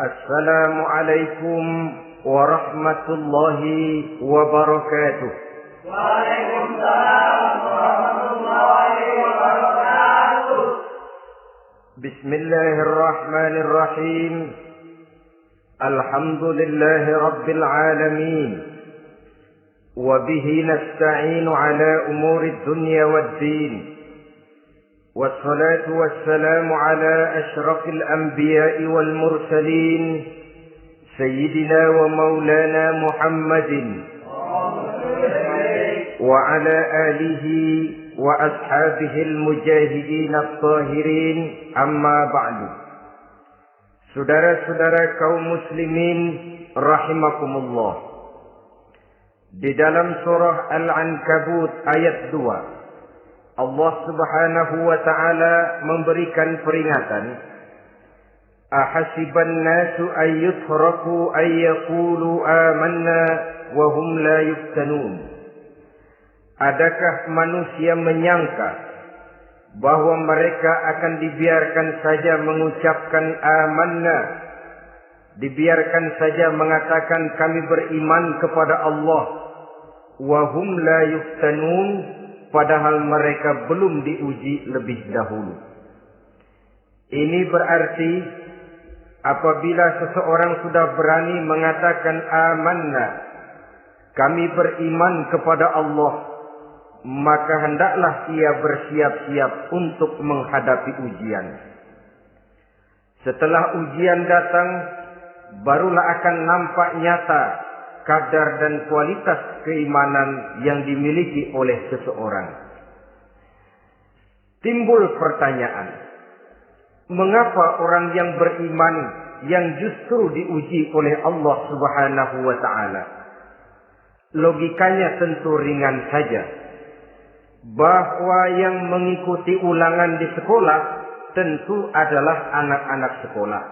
Assalamualaikum warahmatullahi wabarakatuh. Waalaikumsalam warahmatullahi wabarakatuh. Bismillahirrahmanirrahim. Alhamdulillahi rabbil alamin. وبه نستعين على أمور الدنيا والدين والصلاة والسلام على أشرف الأنبياء والمرسلين سيدنا ومولانا محمد وعلى آله وأصحابه المجاهدين الطاهرين أما بعد. Saudara-saudara kaum muslimin rahimakumullah. Di dalam surah Al-Ankabut ayat 2, Allah Subhanahu wa taala memberikan peringatan, ahasiban nasu ayyutraku ayyaqulu amanna wa hum la yuftanun. Adakah manusia menyangka bahwa mereka akan dibiarkan saja mengucapkan amanna, dibiarkan saja mengatakan kami beriman kepada Allah, wahum la yuftanun, padahal mereka belum diuji lebih dahulu. Ini berarti apabila seseorang sudah berani mengatakan amanna, kami beriman kepada Allah, maka hendaklah ia bersiap-siap untuk menghadapi ujian. Setelah ujian datang, barulah akan nampak nyata kadar dan kualitas keimanan yang dimiliki oleh seseorang. Timbul pertanyaan, mengapa orang yang beriman yang justru diuji oleh Allah Subhanahu wa taala? Logikanya tentu ringan saja, bahwa yang mengikuti ulangan di sekolah tentu adalah anak-anak sekolah.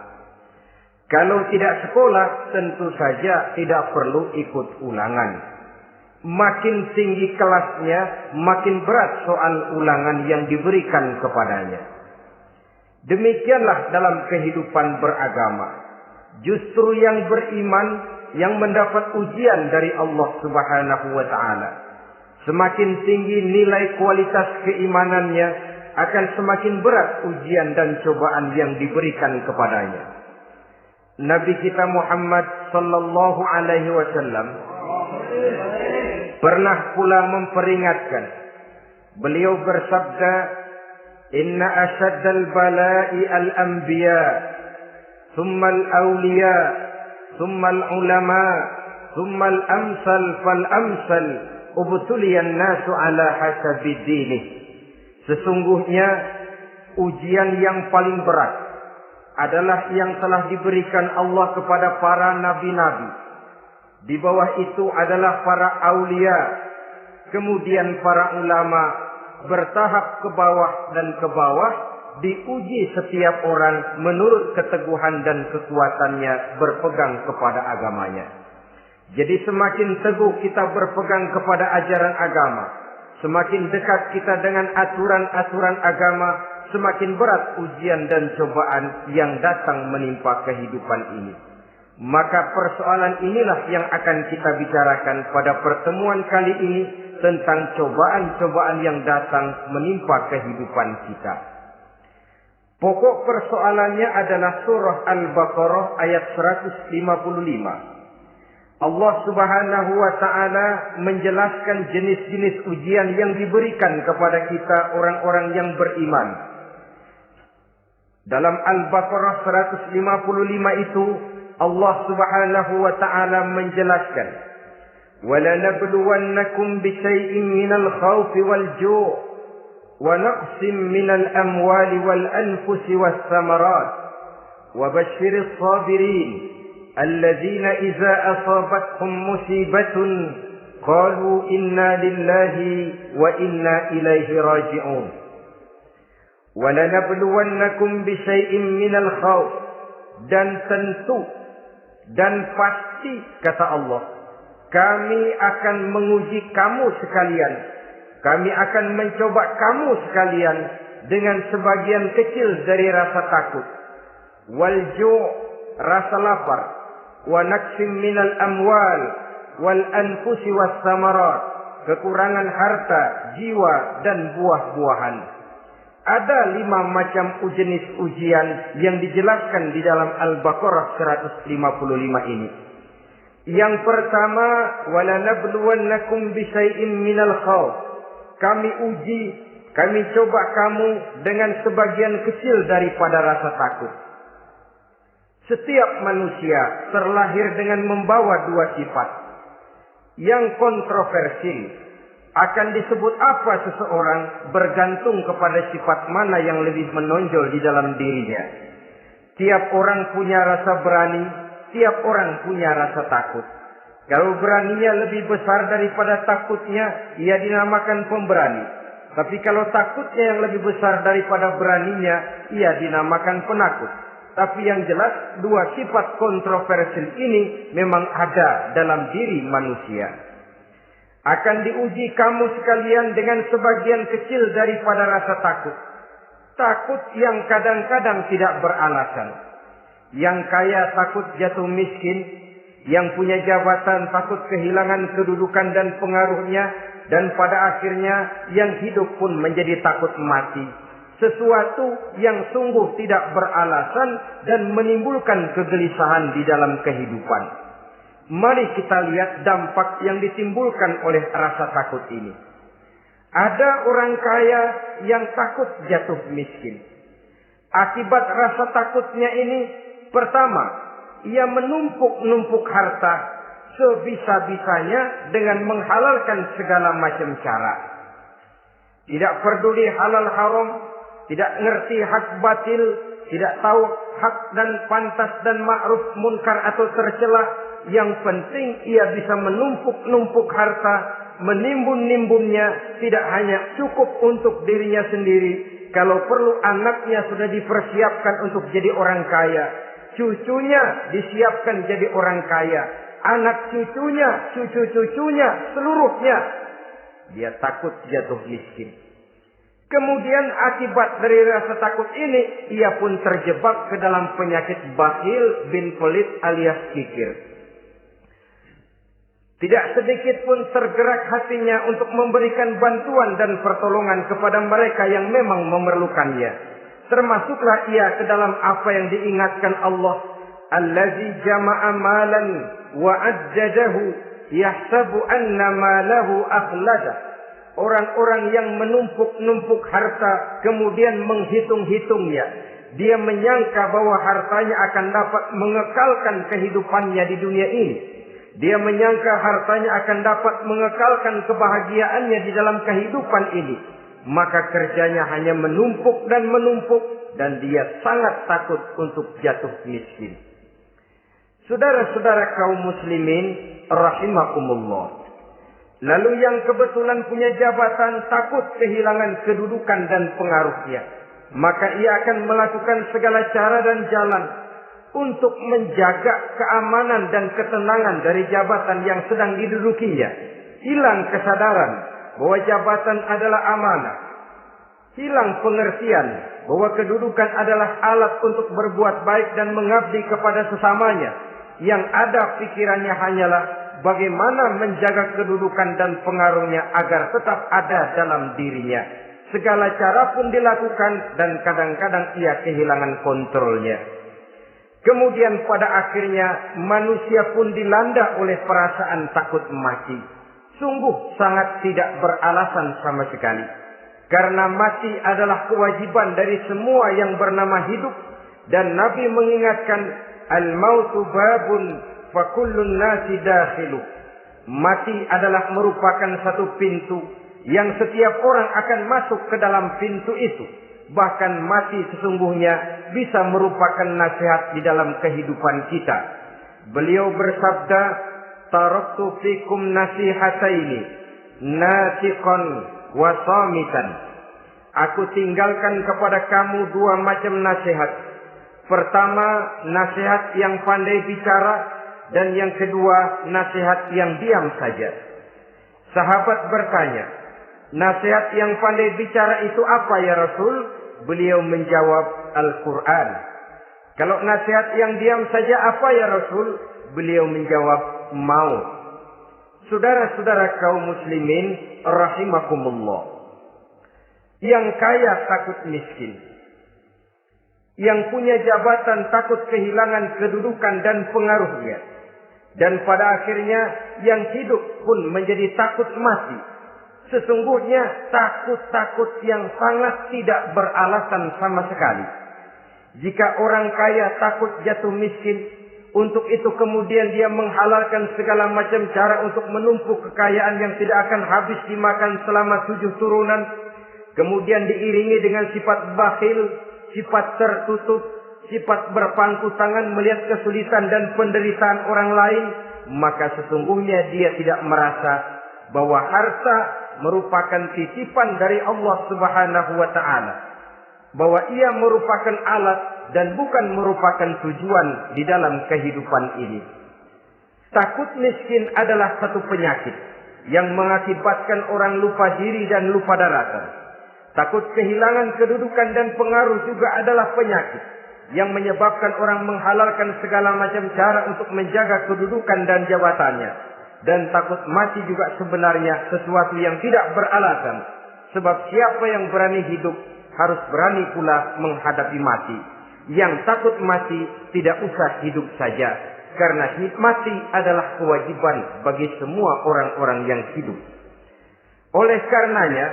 Kalau tidak sekolah, tentu saja tidak perlu ikut ulangan. Makin tinggi kelasnya, makin berat soal ulangan yang diberikan kepadanya. Demikianlah dalam kehidupan beragama. Justru yang beriman, yang mendapat ujian dari Allah Subhanahu wa taala, semakin tinggi nilai kualitas keimanannya, akan semakin berat ujian dan cobaan yang diberikan kepadanya. Nabi kita Muhammad sallallahu alaihi wasallam pernah pula memperingatkan. Beliau bersabda, "Inna asyaddal bala'i al-anbiya, thumma al-awliya, thumma al-ulama, thumma al-amsal fal-amsal, ubtuliyan nasu ala hasabi dinih." Sesungguhnya ujian yang paling berat adalah yang telah diberikan Allah kepada para nabi-nabi. Di bawah itu adalah para aulia, kemudian para ulama, bertahap ke bawah dan ke bawah, diuji setiap orang menurut keteguhan dan kekuatannya berpegang kepada agamanya. Jadi semakin teguh kita berpegang kepada ajaran agama, semakin dekat kita dengan aturan-aturan agama, semakin berat ujian dan cobaan yang datang menimpa kehidupan ini. Maka persoalan inilah yang akan kita bicarakan pada pertemuan kali ini, tentang cobaan-cobaan yang datang menimpa kehidupan kita. Pokok persoalannya adalah surah Al-Baqarah ayat 155. Allah Subhanahu wa taala menjelaskan jenis-jenis ujian yang diberikan kepada kita orang-orang yang beriman. Dalam Al-Baqarah 155 itu Allah Subhanahu wa taala menjelaskan, "Walanabluwannakum bisyai'in minal khawfi wal ju' wa naqsim minal amwali wal anfusi was samarat wa basyyiris sabirin alladzina idza asabathum musibatun qalu inna lillahi wa inna ilaihi raji'un." Walanabluwannakum bisyai'in minal khawf, dan tentu dan pasti kata Allah, kami akan menguji kamu sekalian, kami akan mencoba kamu sekalian dengan sebagian kecil dari rasa takut. Wal ju', rasa lapar, wa naqsim minal amwal wal anfusi was samarat, kekurangan harta, jiwa dan buah-buahan. Ada 5 macam jenis ujian yang dijelaskan di dalam Al-Baqarah 155 ini. Yang pertama, walanabluwannakum bisyai'in minal khauf. Kami uji, kami coba kamu dengan sebagian kecil daripada rasa takut. Setiap manusia terlahir dengan membawa 2 sifat. Yang kontroversi, akan disebut apa seseorang bergantung kepada sifat mana yang lebih menonjol di dalam dirinya. Tiap orang punya rasa berani, tiap orang punya rasa takut. Kalau beraninya lebih besar daripada takutnya, ia dinamakan pemberani. Tapi kalau takutnya yang lebih besar daripada beraninya, ia dinamakan penakut. Tapi yang jelas, 2 sifat kontroversial ini memang ada dalam diri manusia. Akan diuji kamu sekalian dengan sebagian kecil daripada rasa takut. Takut yang kadang-kadang tidak beralasan. Yang kaya takut jatuh miskin, yang punya jabatan takut kehilangan kedudukan dan pengaruhnya, dan pada akhirnya yang hidup pun menjadi takut mati. Sesuatu yang sungguh tidak beralasan dan menimbulkan kegelisahan di dalam kehidupan. Mari kita lihat dampak yang ditimbulkan oleh rasa takut ini. Ada orang kaya yang takut jatuh miskin. Akibat rasa takutnya ini, pertama, ia menumpuk-numpuk harta sebisa-bisanya dengan menghalalkan segala macam cara. Tidak peduli halal haram, tidak ngerti hak batil, tidak tahu hak dan pantas dan ma'ruf munkar atau tercela. Yang penting ia bisa menumpuk-numpuk harta, menimbun-nimbunnya, tidak hanya cukup untuk dirinya sendiri. Kalau perlu anaknya sudah dipersiapkan untuk jadi orang kaya, cucunya disiapkan jadi orang kaya, anak cucunya, cucu-cucunya, seluruhnya. Dia takut jatuh miskin. Kemudian akibat dari rasa takut ini, ia pun terjebak ke dalam penyakit bakhil bin pelit alias kikir. Tidak sedikit pun tergerak hatinya untuk memberikan bantuan dan pertolongan kepada mereka yang memang memerlukannya. Termasuklah ia ke dalam apa yang diingatkan Allah. Allazi jama'a malan wa addadahu yahsabu anna malahu akhladah. Orang-orang yang menumpuk-numpuk harta kemudian menghitung-hitungnya. Dia menyangka bahwa hartanya akan dapat mengekalkan kehidupannya di dunia ini. Dia menyangka hartanya akan dapat mengekalkan kebahagiaannya di dalam kehidupan ini. Maka kerjanya hanya menumpuk dan menumpuk. Dan dia sangat takut untuk jatuh miskin. Saudara-saudara kaum muslimin rahimakumullah. Lalu yang kebetulan punya jabatan takut kehilangan kedudukan dan pengaruhnya. Maka ia akan melakukan segala cara dan jalan untuk menjaga keamanan dan ketenangan dari jabatan yang sedang didudukinya. Hilang kesadaran bahwa jabatan adalah amanah. Hilang pengertian bahwa kedudukan adalah alat untuk berbuat baik dan mengabdi kepada sesamanya. Yang ada pikirannya hanyalah bagaimana menjaga kedudukan dan pengaruhnya agar tetap ada dalam dirinya. Segala cara pun dilakukan dan kadang-kadang ia kehilangan kontrolnya. Kemudian pada akhirnya manusia pun dilanda oleh perasaan takut mati. Sungguh sangat tidak beralasan sama sekali. Karena mati adalah kewajiban dari semua yang bernama hidup. Dan Nabi mengingatkan, al-mautu babun fa kullun nasi dakhilu. Mati adalah merupakan satu pintu yang setiap orang akan masuk ke dalam pintu itu. Bahkan mati sesungguhnya bisa merupakan nasihat di dalam kehidupan kita. Beliau bersabda, taraktu fikum nasihataini, natiqan wa samitan. Aku tinggalkan kepada kamu 2 macam nasihat. Pertama, nasihat yang pandai bicara, dan yang kedua, nasihat yang diam saja. Sahabat bertanya, nasihat yang pandai bicara itu apa ya Rasul? Beliau menjawab, Al-Quran. Kalau nasihat yang diam saja apa ya Rasul? Beliau menjawab, mau. Saudara-saudara kaum muslimin rahimakumullah. Yang kaya takut miskin. Yang punya jabatan takut kehilangan kedudukan dan pengaruhnya. Dan pada akhirnya yang hidup pun menjadi takut mati. Sesungguhnya takut-takut yang sangat tidak beralasan sama sekali. Jika orang kaya takut jatuh miskin, untuk itu kemudian dia menghalalkan segala macam cara untuk menumpuk kekayaan yang tidak akan habis dimakan selama 7 turunan. Kemudian diiringi dengan sifat bakhil, sifat tertutup, sifat berpangku tangan melihat kesulitan dan penderitaan orang lain. Maka sesungguhnya dia tidak merasa bahwa harta merupakan titipan dari Allah Subhanahu wa ta'ala. Bahwa ia merupakan alat dan bukan merupakan tujuan di dalam kehidupan ini. Takut miskin adalah satu penyakit yang mengakibatkan orang lupa diri dan lupa daratan. Takut kehilangan kedudukan dan pengaruh juga adalah penyakit yang menyebabkan orang menghalalkan segala macam cara untuk menjaga kedudukan dan jabatannya. Dan takut mati juga sebenarnya sesuatu yang tidak beralasan. Sebab siapa yang berani hidup harus berani pula menghadapi mati. Yang takut mati tidak usah hidup saja. Karena mati adalah kewajiban bagi semua orang-orang yang hidup. Oleh karenanya,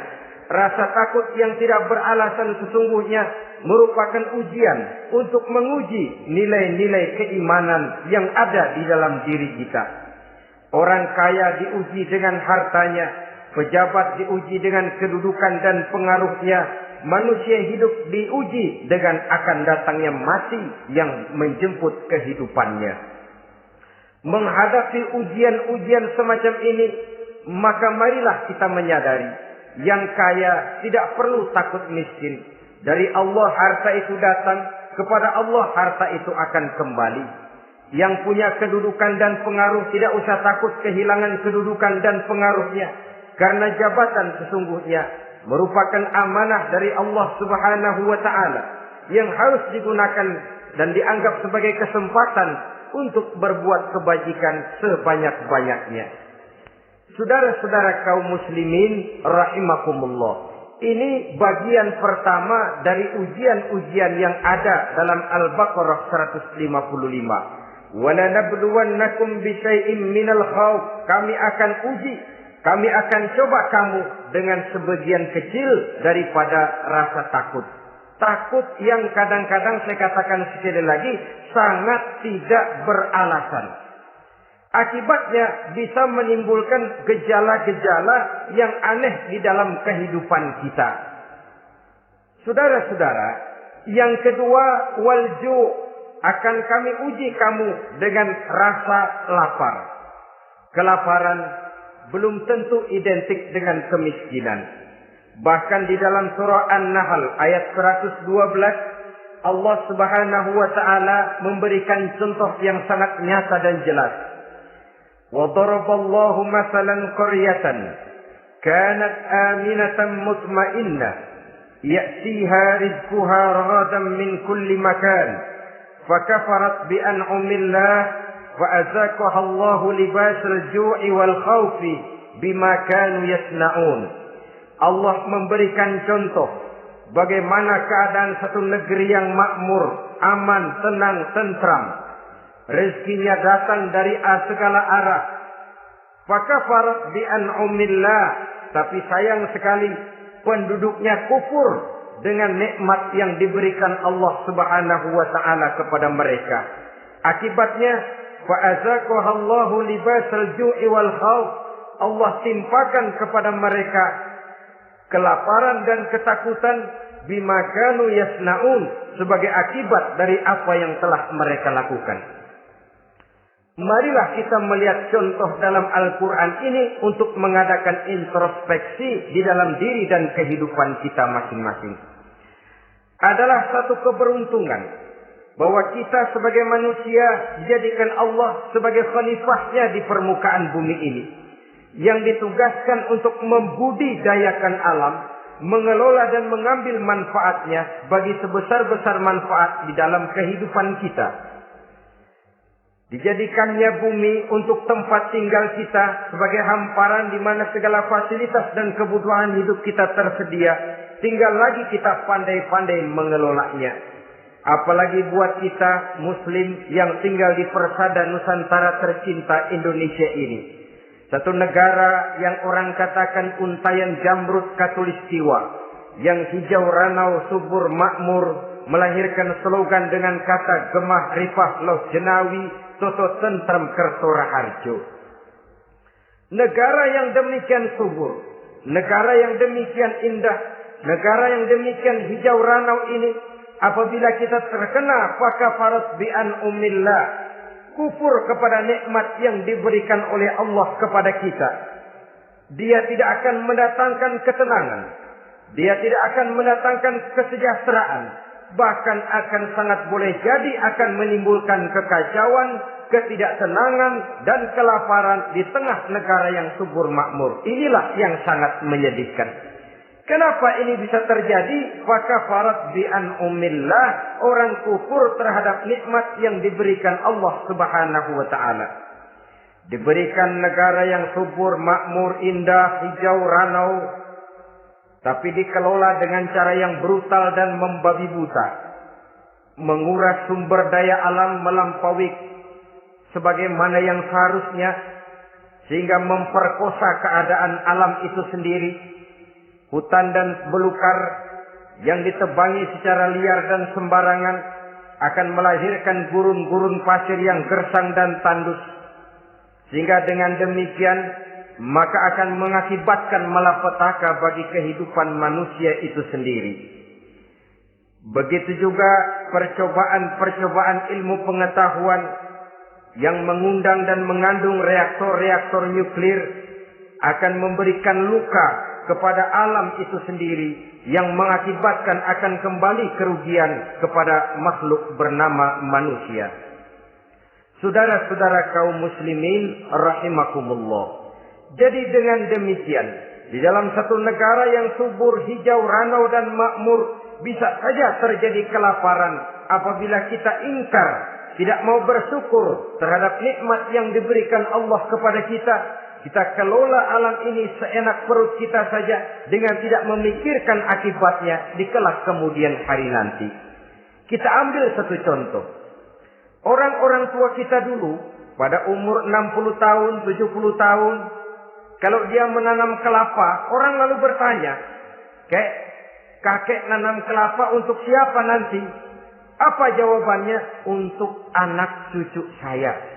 rasa takut yang tidak beralasan sesungguhnya merupakan ujian untuk menguji nilai-nilai keimanan yang ada di dalam diri kita. Orang kaya diuji dengan hartanya, pejabat diuji dengan kedudukan dan pengaruhnya, manusia hidup diuji dengan akan datangnya mati yang menjemput kehidupannya. Menghadapi ujian-ujian semacam ini, maka marilah kita menyadari, yang kaya tidak perlu takut miskin. Dari Allah harta itu datang, kepada Allah harta itu akan kembali. Yang punya kedudukan dan pengaruh tidak usah takut kehilangan kedudukan dan pengaruhnya. Karena jabatan sesungguhnya merupakan amanah dari Allah Subhanahu wa ta'ala yang harus digunakan dan dianggap sebagai kesempatan untuk berbuat kebajikan sebanyak-banyaknya. Saudara-saudara kaum muslimin rahimakumullah. Ini bagian pertama dari ujian-ujian yang ada dalam Al-Baqarah 155. Wala nabluwannakum bisyai'in minal khauf. Kami akan uji, kami akan coba kamu dengan sebagian kecil daripada rasa takut. Takut yang kadang-kadang saya katakan sekali lagi sangat tidak beralasan. Akibatnya bisa menimbulkan gejala-gejala yang aneh di dalam kehidupan kita. Saudara-saudara, yang kedua, walju, akan kami uji kamu dengan rasa lapar. Kelaparan belum tentu identik dengan kemiskinan. Bahkan di dalam surah An-Nahl ayat 112, Allah Subhanahu wa ta'ala memberikan contoh yang sangat nyata dan jelas. وَضَرَبَ اللَّهُ مَثَلًا قَرْيَةً كَانَتْ آمِنَةً مُطْمَئِنَّةً يَأْتِيهَا رِزْقُهَا رَغَدًا مِنْ كُلِّ مَكَانٍ فَكَفَرَتْ بِأَنْعُمِ اللَّهِ فَأَذَاقَهَا اللَّهُ لِبَاسَ الْجُوعِ وَالْخَوْفِ بِمَا كَانُوا يَصْنَعُونَ. Allah memberikan contoh bagaimana keadaan satu negeri yang makmur, aman, tenang, tentram. Rezekinya datang dari segala arah. Fakafarat bi an'umillah, tapi sayang sekali penduduknya kufur dengan nikmat yang diberikan Allah Subhanahu wa ta'ala kepada mereka. Akibatnya fa'azaqahallahu libasal ju'i wal khauf. Allah timpakan kepada mereka kelaparan dan ketakutan bima kanu yasnaun, sebagai akibat dari apa yang telah mereka lakukan. Marilah kita melihat contoh dalam Al-Quran ini untuk mengadakan introspeksi di dalam diri dan kehidupan kita masing-masing. Adalah satu keberuntungan bahwa kita sebagai manusia dijadikan Allah sebagai khalifahnya di permukaan bumi ini, yang ditugaskan untuk membudidayakan alam mengelola dan mengambil manfaatnya bagi sebesar-besar manfaat di dalam kehidupan kita. Dijadikannya bumi untuk tempat tinggal kita sebagai hamparan di mana segala fasilitas dan kebutuhan hidup kita tersedia. Tinggal lagi kita pandai-pandai mengelolanya. Apalagi buat kita Muslim yang tinggal di persada Nusantara tercinta Indonesia ini. Satu negara yang orang katakan untayan jamrut katulistiwa, yang hijau ranau subur makmur, melahirkan slogan dengan kata gemah rifah loh jenawi toto tentrem kerto raharjo. Negara yang demikian subur, negara yang demikian indah, negara yang demikian hijau ranau ini, apabila kita terkena fakafarat bi'an umillah, kufur kepada nikmat yang diberikan oleh Allah kepada kita, dia tidak akan mendatangkan ketenangan, dia tidak akan mendatangkan kesejahteraan, bahkan akan sangat boleh jadi akan menimbulkan kekacauan, ketidaktenangan dan kelaparan di tengah negara yang subur makmur. Inilah yang sangat menyedihkan. Kenapa ini bisa terjadi? Fakafarat bi'an umillah, orang kufur terhadap nikmat yang diberikan Allah Subhanahu wa taala. Diberikan negara yang subur, makmur, indah, hijau ranau, tapi dikelola dengan cara yang brutal dan membabi buta. Menguras sumber daya alam melampaui sebagaimana yang seharusnya, sehingga memperkosa keadaan alam itu sendiri. Hutan dan belukar yang ditebangi secara liar dan sembarangan akan melahirkan gurun-gurun pasir yang gersang dan tandus. Sehingga dengan demikian maka akan mengakibatkan malapetaka bagi kehidupan manusia itu sendiri. Begitu juga percobaan-percobaan ilmu pengetahuan yang mengundang dan mengandung reaktor-reaktor nuklir akan memberikan luka kepada alam itu sendiri, yang mengakibatkan akan kembali kerugian kepada makhluk bernama manusia. Saudara-saudara kaum muslimin rahimakumullah. Jadi dengan demikian, di dalam satu negara yang subur, hijau, ranau dan makmur, bisa saja terjadi kelaparan apabila kita ingkar, tidak mau bersyukur terhadap nikmat yang diberikan Allah kepada kita. Kita kelola alam ini seenak perut kita saja dengan tidak memikirkan akibatnya di kelak kemudian hari nanti. Kita ambil satu contoh. Orang-orang tua kita dulu pada umur 60 tahun, 70 tahun, kalau dia menanam kelapa, orang lalu bertanya, kakek nanam kelapa untuk siapa nanti? Apa jawabannya? Untuk anak cucu saya.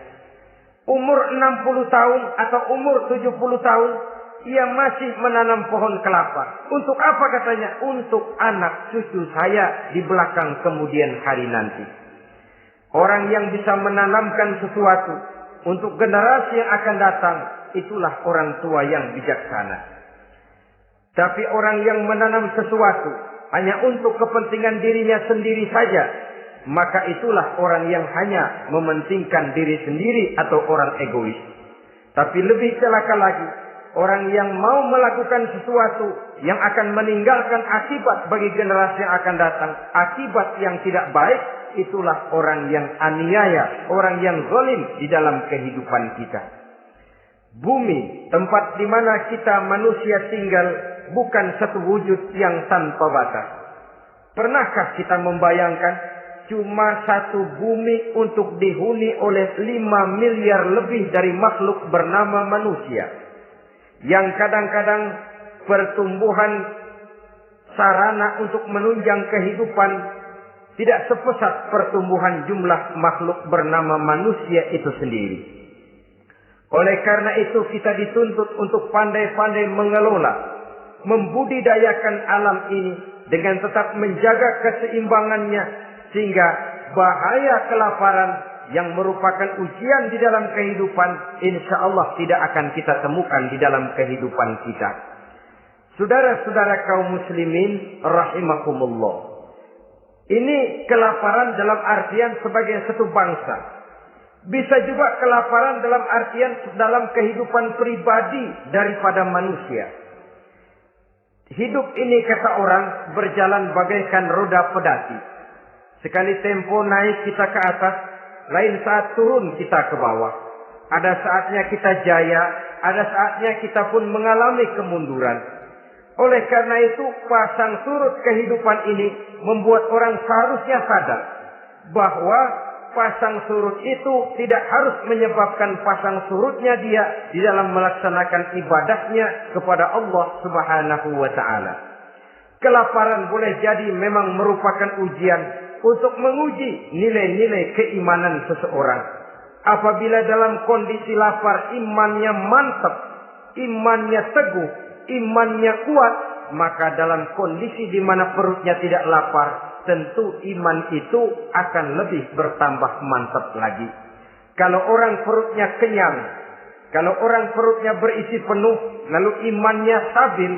Umur 60 tahun atau umur 70 tahun, ia masih menanam pohon kelapa. Untuk apa katanya? Untuk anak cucu saya di belakang kemudian hari nanti. Orang yang bisa menanamkan sesuatu untuk generasi yang akan datang, itulah orang tua yang bijaksana. Tapi orang yang menanam sesuatu hanya untuk kepentingan dirinya sendiri saja, maka itulah orang yang hanya mementingkan diri sendiri atau orang egois. Tapi lebih celaka lagi, orang yang mau melakukan sesuatu yang akan meninggalkan akibat bagi generasi yang akan datang, akibat yang tidak baik, itulah orang yang aniaya, orang yang zalim di dalam kehidupan kita. Bumi, tempat di mana kita manusia tinggal, bukan satu wujud yang tanpa batas. Pernahkah kita membayangkan cuma satu bumi untuk dihuni oleh 5 miliar lebih dari makhluk bernama manusia, yang kadang-kadang pertumbuhan sarana untuk menunjang kehidupan tidak sepesat pertumbuhan jumlah makhluk bernama manusia itu sendiri. Oleh karena itu kita dituntut untuk pandai-pandai mengelola, membudidayakan alam ini dengan tetap menjaga keseimbangannya, sehingga bahaya kelaparan yang merupakan ujian di dalam kehidupan, insya Allah tidak akan kita temukan di dalam kehidupan kita. Saudara-saudara kaum muslimin rahimakumullah. Ini kelaparan dalam artian sebagai satu bangsa. Bisa juga kelaparan dalam artian dalam kehidupan pribadi daripada manusia. Hidup ini, kata orang, berjalan bagaikan roda pedati. Sekali tempo naik kita ke atas, lain saat turun kita ke bawah. Ada saatnya kita jaya, ada saatnya kita pun mengalami kemunduran. Oleh karena itu, pasang surut kehidupan ini membuat orang seharusnya sadar bahwa pasang surut itu tidak harus menyebabkan pasang surutnya dia di dalam melaksanakan ibadahnya kepada Allah Subhanahu wa Ta'ala. Kelaparan boleh jadi memang merupakan ujian untuk menguji nilai-nilai keimanan seseorang. Apabila dalam kondisi lapar imannya mantap, imannya teguh, imannya kuat, maka dalam kondisi di mana perutnya tidak lapar, tentu iman itu akan lebih bertambah mantap lagi. Kalau orang perutnya kenyang, kalau orang perutnya berisi penuh, lalu imannya stabil,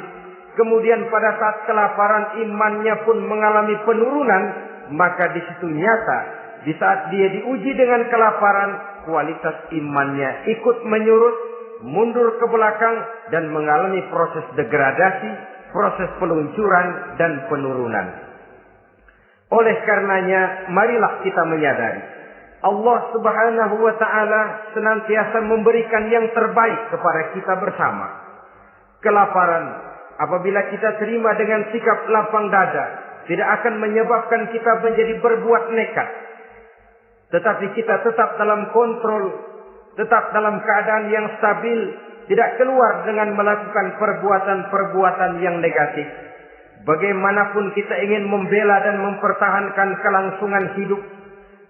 kemudian pada saat kelaparan imannya pun mengalami penurunan, maka di situ nyata, di saat dia diuji dengan kelaparan, kualitas imannya ikut menyurut, mundur ke belakang, dan mengalami proses degradasi, proses peluncuran dan penurunan. Oleh karenanya, marilah kita menyadari Allah Subhanahu wa Ta'ala senantiasa memberikan yang terbaik kepada kita bersama. Kelaparan, apabila kita terima dengan sikap lapang dada, tidak akan menyebabkan kita menjadi berbuat nekat. Tetapi kita tetap dalam kontrol, tetap dalam keadaan yang stabil, tidak keluar dengan melakukan perbuatan-perbuatan yang negatif. Bagaimanapun kita ingin membela dan mempertahankan kelangsungan hidup,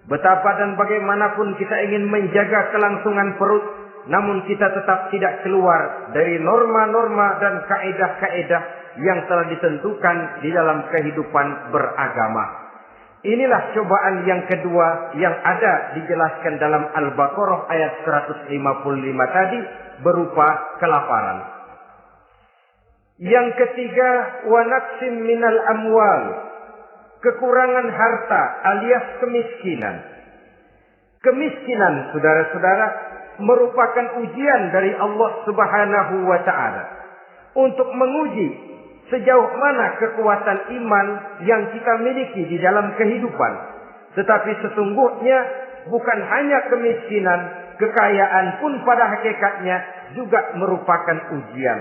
betapa dan bagaimanapun kita ingin menjaga kelangsungan perut, namun kita tetap tidak keluar dari norma-norma dan kaedah-kaedah yang telah ditentukan di dalam kehidupan beragama. Inilah cobaan yang kedua yang ada dijelaskan dalam Al-Baqarah ayat 155 tadi, berupa kelaparan. Yang ketiga, wa naqsim minal amwal, kekurangan harta alias kemiskinan. Kemiskinan, saudara-saudara, merupakan ujian dari Allah Subhanahu wa Ta'ala untuk menguji sejauh mana kekuatan iman yang kita miliki di dalam kehidupan. Tetapi sesungguhnya bukan hanya kemiskinan, kekayaan pun pada hakikatnya juga merupakan ujian.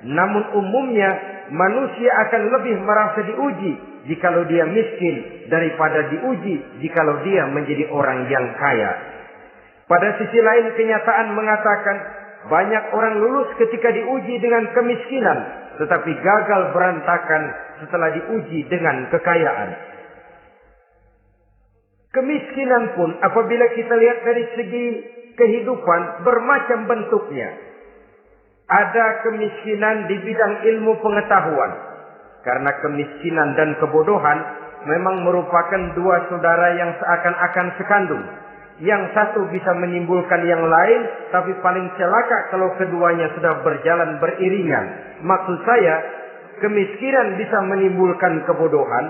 Namun umumnya manusia akan lebih merasa diuji jikalau dia miskin daripada diuji jikalau dia menjadi orang yang kaya. Pada sisi lain, kenyataan mengatakan banyak orang lulus ketika diuji dengan kemiskinan, tetapi gagal berantakan setelah diuji dengan kekayaan. Kemiskinan pun apabila kita lihat dari segi kehidupan bermacam bentuknya. Ada kemiskinan di bidang ilmu pengetahuan. Karena kemiskinan dan kebodohan memang merupakan dua saudara yang seakan-akan sekandung. Yang satu bisa menimbulkan yang lain, tapi paling celaka kalau keduanya sudah berjalan beriringan. Maksud saya, kemiskinan bisa menimbulkan kebodohan,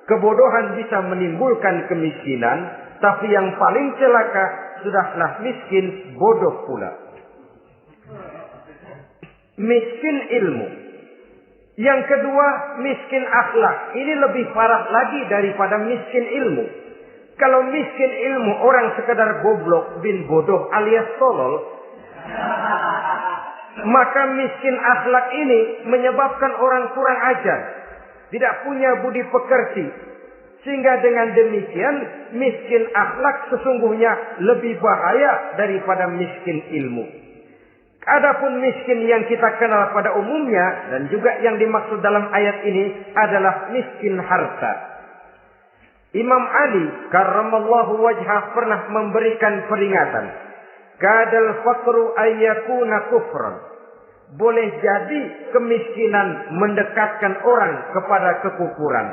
kebodohan bisa menimbulkan kemiskinan, tapi yang paling celaka sudahlah miskin, bodoh pula. Miskin ilmu. Yang kedua, miskin akhlak. Ini lebih parah lagi daripada miskin ilmu. Kalau miskin ilmu orang sekedar goblok bin bodoh alias tolol, maka miskin akhlak ini menyebabkan orang kurang ajar, tidak punya budi pekerti. Sehingga dengan demikian miskin akhlak sesungguhnya lebih bahaya daripada miskin ilmu. Adapun miskin yang kita kenal pada umumnya dan juga yang dimaksud dalam ayat ini adalah miskin harta. Imam Ali karramallahu wajhah pernah memberikan peringatan. Kadal faqru ayyakuna kufran. Boleh jadi kemiskinan mendekatkan orang kepada kekufuran.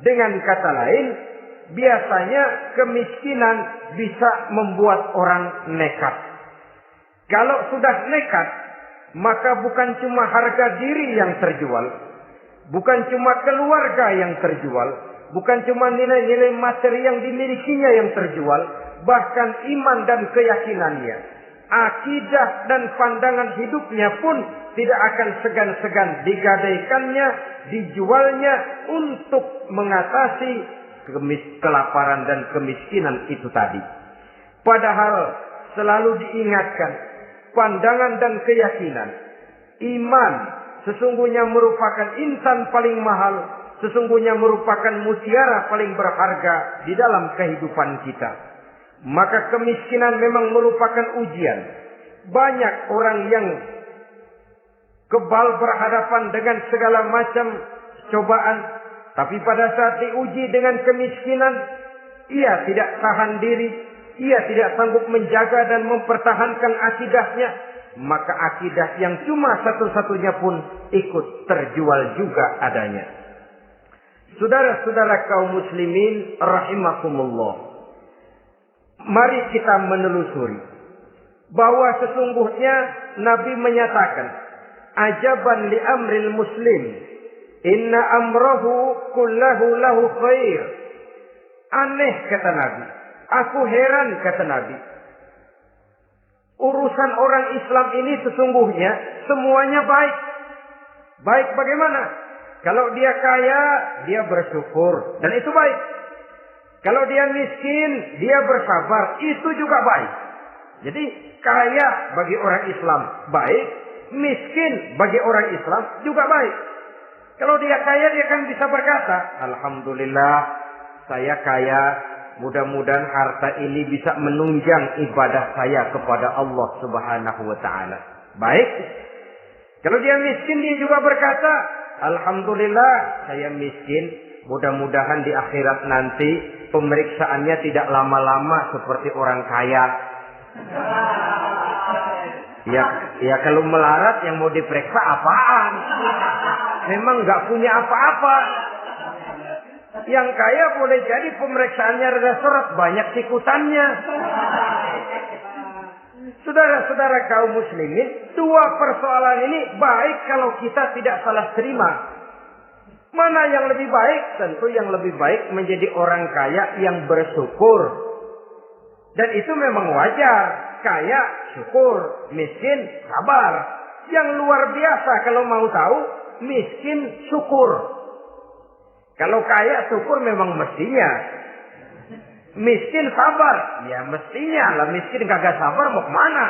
Dengan kata lain, biasanya kemiskinan bisa membuat orang nekat. Kalau sudah nekat, maka bukan cuma harga diri yang terjual, bukan cuma keluarga yang terjual, bukan cuma nilai-nilai materi yang dimilikinya yang terjual, bahkan iman dan keyakinannya, akidah dan pandangan hidupnya pun tidak akan segan-segan digadaikannya, dijualnya untuk mengatasi kelaparan dan kemiskinan itu tadi. Padahal selalu diingatkan, pandangan dan keyakinan, iman sesungguhnya merupakan insan paling mahal, sesungguhnya merupakan mutiara paling berharga di dalam kehidupan kita. Maka kemiskinan memang merupakan ujian. Banyak orang yang kebal berhadapan dengan segala macam cobaan, tapi pada saat diuji dengan kemiskinan, ia tidak tahan diri, ia tidak sanggup menjaga dan mempertahankan akidahnya, maka akidah yang cuma satu-satunya pun ikut terjual juga adanya. Saudara-saudara kaum muslimin rahimakumullah, mari kita menelusuri bahwa sesungguhnya Nabi menyatakan, ajaban li amril muslim, inna amrahu kullahu lahu khair. Aneh kata Nabi, aku heran kata Nabi, urusan orang Islam ini sesungguhnya semuanya baik. Baik bagaimana? Kalau dia kaya, dia bersyukur, dan itu baik. Kalau dia miskin, dia bersabar, itu juga baik. Jadi kaya bagi orang Islam baik, miskin bagi orang Islam juga baik. Kalau dia kaya, dia kan bisa berkata, alhamdulillah saya kaya, mudah-mudahan harta ini bisa menunjang ibadah saya kepada Allah Subhanahu wa taala. Baik. Kalau dia miskin, dia juga berkata, alhamdulillah saya miskin, mudah-mudahan di akhirat nanti pemeriksaannya tidak lama-lama seperti orang kaya. Ya kalau melarat yang mau diperiksa apaan? Memang nggak punya apa-apa. Yang kaya boleh jadi pemeriksaannya rada seret, banyak tikutannya. Saudara-saudara kaum muslimin, dua persoalan ini baik kalau kita tidak salah terima. Mana yang lebih baik? Tentu yang lebih baik menjadi orang kaya yang bersyukur. Dan itu memang wajar. Kaya syukur, miskin sabar. Yang luar biasa kalau mau tahu, miskin syukur. Kalau kaya syukur memang mestinya. Miskin sabar, ya mestinya lah. Miskin kagak sabar mau kemana?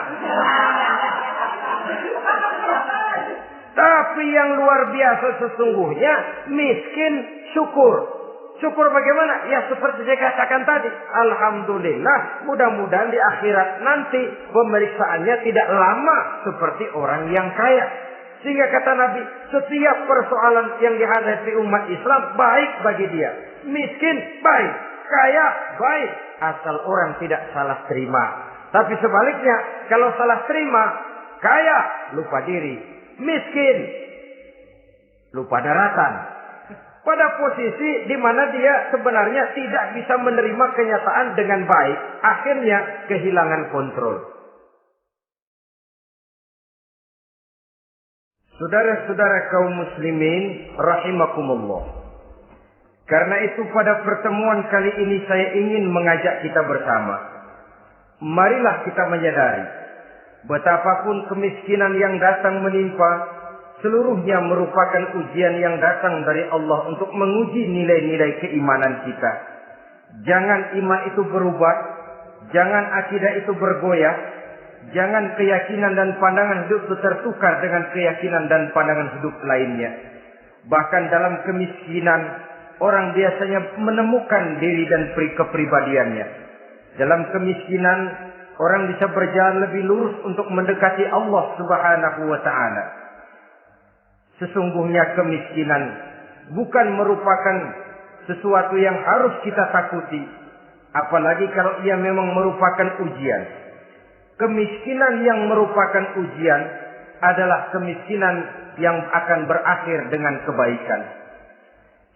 Tapi yang luar biasa sesungguhnya miskin syukur. Syukur bagaimana? Ya seperti saya katakan tadi. Alhamdulillah, mudah-mudahan di akhirat nanti pemeriksaannya tidak lama seperti orang yang kaya. Sehingga kata Nabi, setiap persoalan yang dihadapi umat Islam baik bagi dia. Miskin baik, kaya baik, asal orang tidak salah terima. Tapi sebaliknya, kalau salah terima, kaya lupa diri, miskin lupa daratan. Pada posisi di mana dia sebenarnya tidak bisa menerima kenyataan dengan baik, akhirnya kehilangan kontrol. Saudara-saudara kaum muslimin rahimakumullah. Karena itu pada pertemuan kali ini saya ingin mengajak kita bersama. Marilah kita menyadari betapapun kemiskinan yang datang menimpa, seluruhnya merupakan ujian yang datang dari Allah untuk menguji nilai-nilai keimanan kita. Jangan iman itu berubah, jangan akidah itu bergoyah, jangan keyakinan dan pandangan hidup itu tertukar dengan keyakinan dan pandangan hidup lainnya. Bahkan dalam kemiskinan, orang biasanya menemukan diri dan kepribadiannya. Dalam kemiskinan, orang bisa berjalan lebih lurus untuk mendekati Allah Subhanahu wa taala. Sesungguhnya kemiskinan bukan merupakan sesuatu yang harus kita takuti, apalagi kalau ia memang merupakan ujian. Kemiskinan yang merupakan ujian adalah kemiskinan yang akan berakhir dengan kebaikan.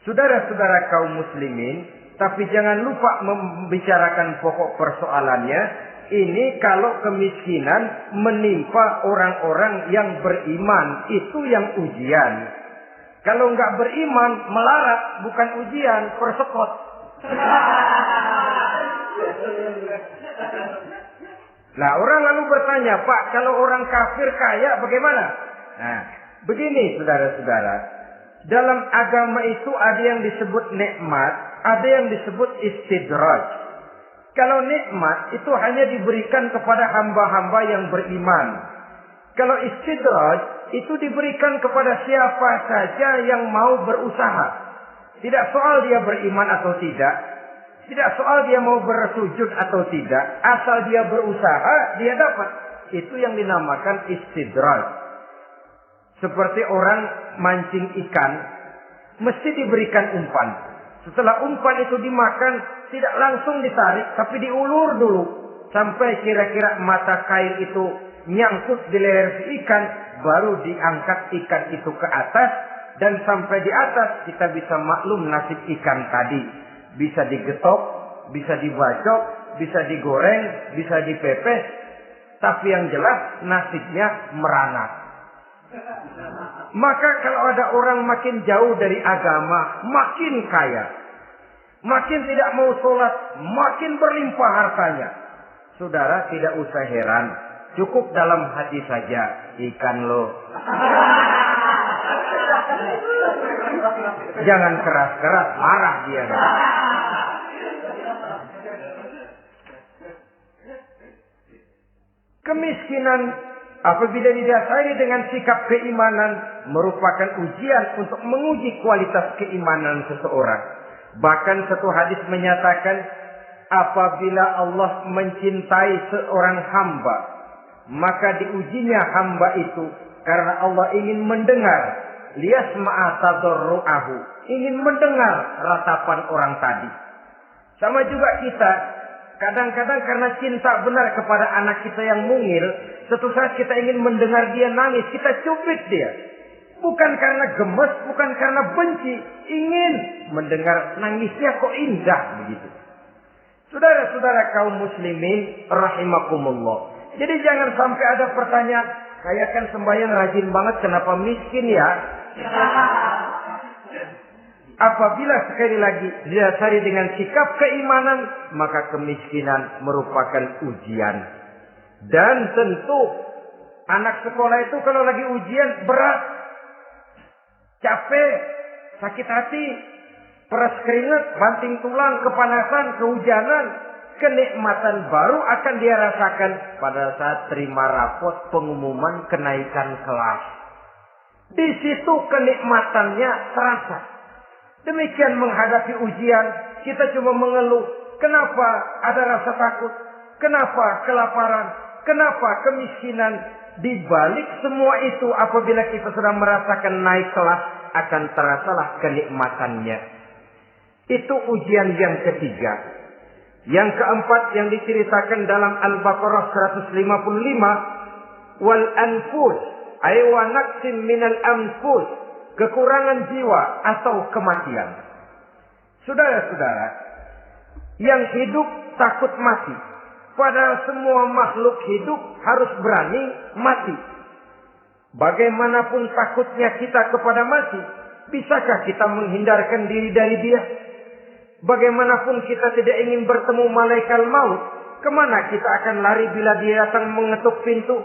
Saudara-saudara kaum muslimin, tapi jangan lupa membicarakan pokok persoalannya. Ini kalau kemiskinan menimpa orang-orang yang beriman, itu yang ujian. Kalau nggak beriman, melarat, bukan ujian, persekot. Nah, orang lalu bertanya, Pak, kalau orang kafir kaya bagaimana? Nah, begini saudara-saudara. Dalam agama itu ada yang disebut nikmat, ada yang disebut istidraj. Kalau nikmat itu hanya diberikan kepada hamba-hamba yang beriman. Kalau istidraj itu diberikan kepada siapa saja yang mau berusaha. Tidak soal dia beriman atau tidak. Tidak soal dia mau bersujud atau tidak. Asal dia berusaha, dia dapat. Itu yang dinamakan istidraj. Seperti orang mancing ikan, mesti diberikan umpan. Setelah umpan itu dimakan, tidak langsung ditarik, tapi diulur dulu. Sampai kira-kira mata kail itu nyangkut di leher si ikan, baru diangkat ikan itu ke atas. Dan sampai di atas kita bisa maklum nasib ikan tadi. Bisa digetok, bisa dibacok, bisa digoreng, bisa dipepes. Tapi yang jelas nasibnya merana. Maka kalau ada orang makin jauh dari agama, makin kaya, makin tidak mau sholat, makin berlimpah hartanya. Saudara tidak usah heran, cukup dalam hati saja, ikan lo. Jangan keras-keras, marah dia. Kemiskinan apabila didasari dengan sikap keimanan merupakan ujian untuk menguji kualitas keimanan seseorang. Bahkan satu hadis menyatakan apabila Allah mencintai seorang hamba, maka diujinya hamba itu karena Allah ingin mendengar liyasma'a tadarru'ahu, ingin mendengar ratapan orang tadi. Sama juga kita, kadang-kadang karena cinta benar kepada anak kita yang mungil, suatu saat kita ingin mendengar dia nangis, kita cubit dia. Bukan karena gemes, bukan karena benci, ingin mendengar nangisnya kok indah begitu. Saudara-saudara kaum muslimin rahimakumullah. Jadi jangan sampai ada pertanyaan, saya kan sembahyang rajin banget, kenapa miskin ya? Apabila sekali lagi didasari dengan sikap keimanan, maka kemiskinan merupakan ujian. Dan tentu anak sekolah itu kalau lagi ujian berat, capek, sakit hati, peras keringat, banting tulang, kepanasan, kehujanan, kenikmatan baru akan dia rasakan pada saat terima rapot pengumuman kenaikan kelas. Di situ kenikmatannya terasa. Demikian menghadapi ujian, kita cuma mengeluh. Kenapa ada rasa takut? Kenapa kelaparan? Kenapa kemiskinan? Di balik semua itu, apabila kita sudah merasakan naik kelas, akan terasalah kenikmatannya. Itu ujian yang ketiga. Yang keempat yang diceritakan dalam Al-Baqarah 155, wal anfus ay wa naqsim minal anfus, kekurangan jiwa atau kematian. Saudara-saudara, yang hidup takut mati. Padahal semua makhluk hidup harus berani mati. Bagaimanapun takutnya kita kepada mati, bisakah kita menghindarkan diri dari dia? Bagaimanapun kita tidak ingin bertemu malaikat maut, kemana kita akan lari bila dia datang mengetuk pintu?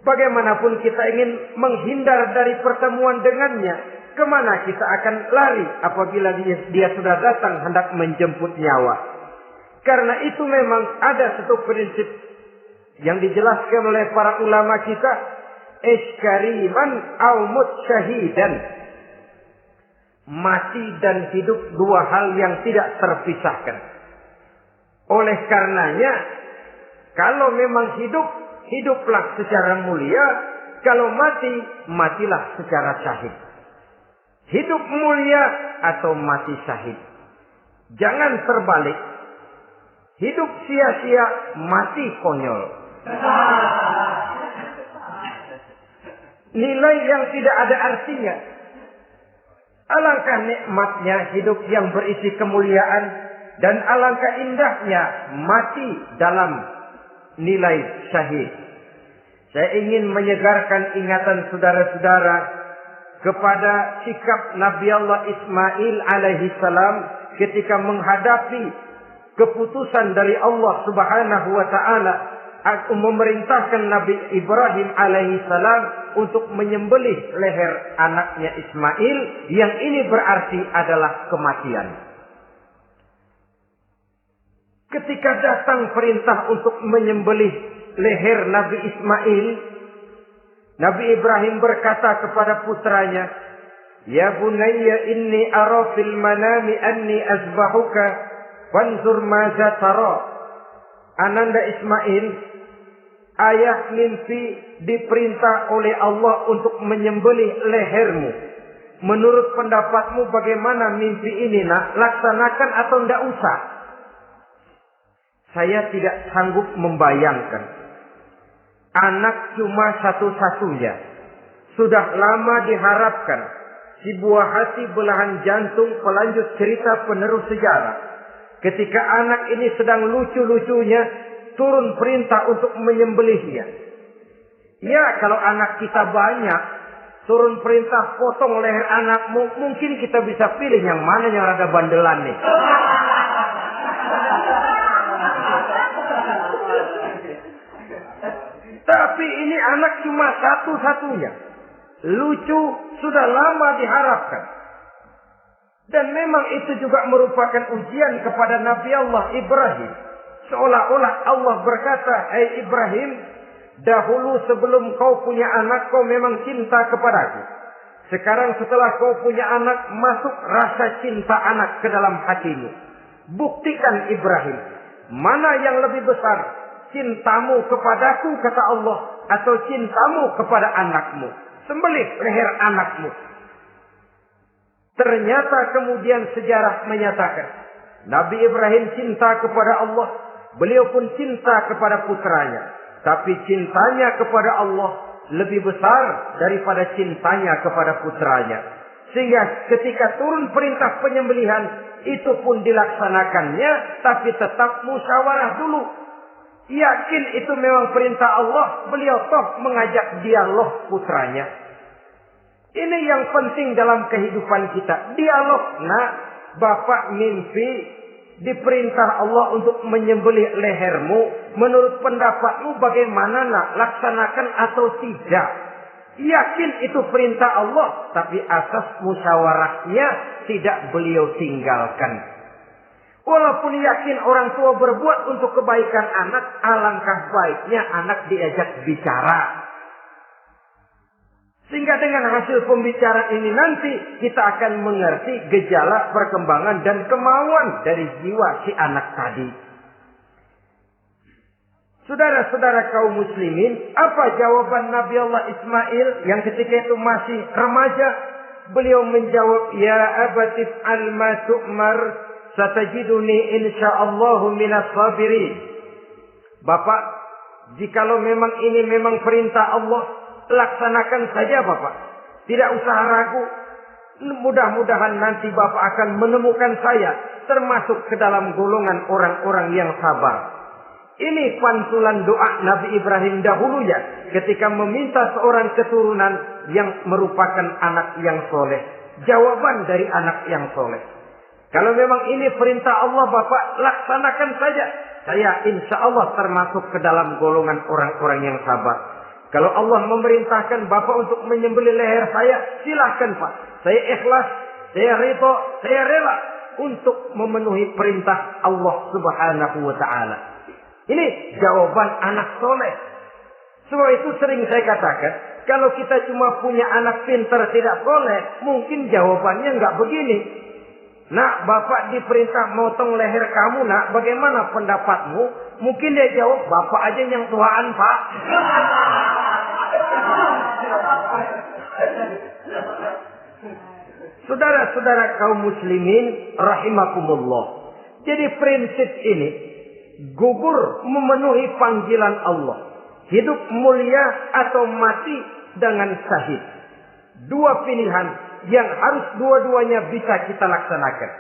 Bagaimanapun kita ingin menghindar dari pertemuan dengannya, kemana kita akan lari apabila dia sudah datang hendak menjemput nyawa? Karena itu memang ada satu prinsip yang dijelaskan oleh para ulama kita, iskariman au mut syahidan. Mati dan hidup dua hal yang tidak terpisahkan. Oleh karenanya, kalau memang hidup, hiduplah secara mulia. Kalau mati, matilah secara syahid. Hidup mulia atau mati syahid. Jangan terbalik. Hidup sia-sia, mati konyol. Nilai yang tidak ada artinya. Alangkah nikmatnya hidup yang berisi kemuliaan, dan alangkah indahnya mati dalam nilai syahid. Saya ingin menyegarkan ingatan saudara-saudara kepada sikap Nabi Allah Ismail alaihi salam ketika menghadapi keputusan dari Allah Subhanahu wa taala memerintahkan Nabi Ibrahim alaihissalam untuk menyembelih leher anaknya Ismail, yang ini berarti adalah kematian. Ketika datang perintah untuk menyembelih leher Nabi Ismail, Nabi Ibrahim berkata kepada putranya, "Ya bunayya inni ara fil manami anni azbahuka fanzur maza tara." Ananda Ismail, ayah mimpi diperintah oleh Allah untuk menyembelih lehermu. Menurut pendapatmu bagaimana mimpi ini, nak? Laksanakan atau tidak usah? Saya tidak sanggup membayangkan. Anak cuma satu-satunya. Sudah lama diharapkan. Si buah hati, belahan jantung, pelanjut cerita, penerus sejarah. Ketika anak ini sedang lucu-lucunya, turun perintah untuk menyembelihnya. Ya, kalau anak kita banyak, turun perintah potong leher anakmu, mungkin kita bisa pilih yang mana yang rada bandelan nih. Tapi ini anak cuma satu-satunya. Lucu, sudah lama diharapkan. Dan memang itu juga merupakan ujian kepada Nabi Allah Ibrahim. Seolah-olah Allah berkata, "Hai Ibrahim, dahulu sebelum kau punya anak, kau memang cinta kepadaku. Sekarang setelah kau punya anak, masuk rasa cinta anak ke dalam hatimu. Buktikan Ibrahim, mana yang lebih besar? Cintamu kepadaku, kata Allah, atau cintamu kepada anakmu? Sembelih leher anakmu." Ternyata kemudian sejarah menyatakan, Nabi Ibrahim cinta kepada Allah, beliau pun cinta kepada putranya. Tapi cintanya kepada Allah lebih besar daripada cintanya kepada putranya. Sehingga ketika turun perintah penyembelihan, itu pun dilaksanakannya, tapi tetap musyawarah dulu. Yakin itu memang perintah Allah, beliau toh mengajak dialog putranya. Ini yang penting dalam kehidupan kita. Dialog. Nah, bapak mimpi diperintah Allah untuk menyembelih lehermu. Menurut pendapatmu bagaimana, nak? Laksanakan atau tidak? Yakin itu perintah Allah, tapi asas musyawarahnya tidak beliau tinggalkan. Walaupun yakin orang tua berbuat untuk kebaikan anak, alangkah baiknya anak diajak bicara. Sehingga dengan hasil pembicaraan ini nanti kita akan mengerti gejala perkembangan dan kemauan dari jiwa si anak tadi. Saudara-saudara kaum muslimin, apa jawaban Nabi Allah Ismail yang ketika itu masih remaja? Beliau menjawab, "Ya abatif al-ma tu'mar, satajiduni insyaallahu minas sabirin." Bapak, jikalau memang ini memang perintah Allah, laksanakan saja Bapak. Tidak usah ragu. Mudah-mudahan nanti Bapak akan menemukan saya termasuk ke dalam golongan orang-orang yang sabar. Ini pantulan doa Nabi Ibrahim dahulu ya, ketika meminta seorang keturunan yang merupakan anak yang soleh. Jawaban dari anak yang soleh. Kalau memang ini perintah Allah Bapak, laksanakan saja. Saya insya Allah termasuk ke dalam golongan orang-orang yang sabar. Kalau Allah memerintahkan Bapak untuk menyembelih leher saya, silahkan Pak. Saya ikhlas, saya ridho, saya rela untuk memenuhi perintah Allah Subhanahu wa Ta'ala. Ini jawaban anak soleh. Sebab itu sering saya katakan, kalau kita cuma punya anak pintar tidak soleh, mungkin jawabannya nggak begini. "Nak, Bapak diperintah motong leher kamu, nak. Bagaimana pendapatmu?" Mungkin dia jawab, "Bapak aja yang tuaan, Pak." Saudara-saudara kaum muslimin rahimakumullah. Jadi prinsip ini gugur memenuhi panggilan Allah. Hidup mulia atau mati dengan syahid. Dua pilihan yang harus dua-duanya bisa kita laksanakan.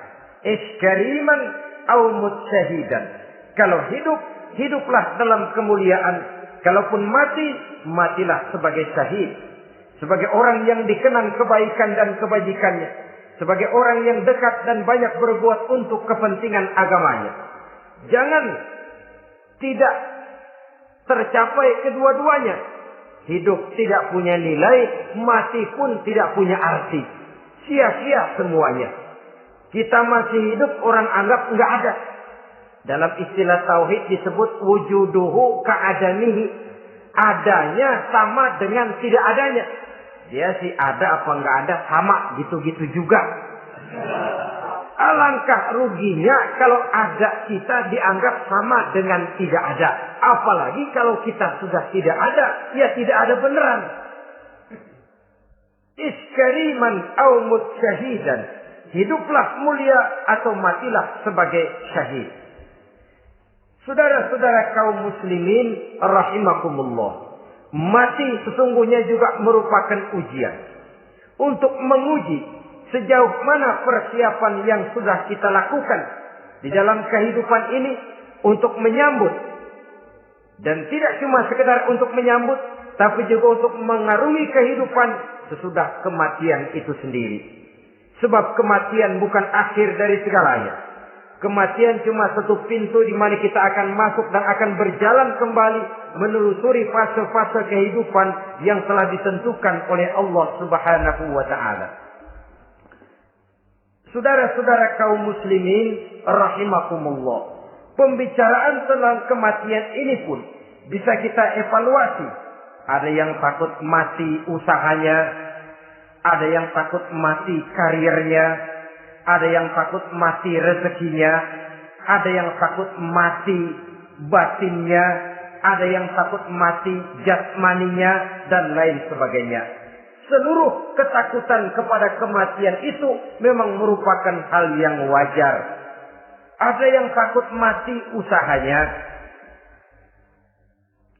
Iskariman au mutsyahidan. Kalau hidup, hiduplah dalam kemuliaan. Kalaupun mati, matilah sebagai syahid. Sebagai orang yang dikenang kebaikan dan kebajikannya. Sebagai orang yang dekat dan banyak berbuat untuk kepentingan agamanya. Jangan tidak tercapai kedua-duanya. Hidup tidak punya nilai, mati pun tidak punya arti. Sia-sia semuanya. Kita masih hidup, orang anggap enggak ada. Dalam istilah tauhid disebut wujuduhu ka'adamihi. Adanya sama dengan tidak adanya. Dia sih ada apa enggak ada, sama gitu-gitu juga. Alangkah ruginya kalau ada kita dianggap sama dengan tidak ada. Apalagi kalau kita sudah tidak ada, ya tidak ada beneran. Iskariman au mutsyahidan. Hiduplah mulia atau matilah sebagai syahid. Saudara-saudara kaum muslimin rahimakumullah. Mati sesungguhnya juga merupakan ujian. Untuk menguji sejauh mana persiapan yang sudah kita lakukan di dalam kehidupan ini untuk menyambut. Dan tidak cuma sekedar untuk menyambut, tapi juga untuk mengarungi kehidupan sesudah kematian itu sendiri. Sebab kematian bukan akhir dari segalanya. Kematian cuma satu pintu di mana kita akan masuk dan akan berjalan kembali menelusuri fase-fase kehidupan yang telah ditentukan oleh Allah Subhanahu wa taala. Saudara-saudara kaum muslimin rahimakumullah. Pembicaraan tentang kematian ini pun bisa kita evaluasi. Ada yang takut mati usahanya, ada yang takut mati karirnya, ada yang takut mati rezekinya, ada yang takut mati batinnya, ada yang takut mati jasmaninya, dan lain sebagainya. Seluruh ketakutan kepada kematian itu memang merupakan hal yang wajar. Ada yang takut mati usahanya,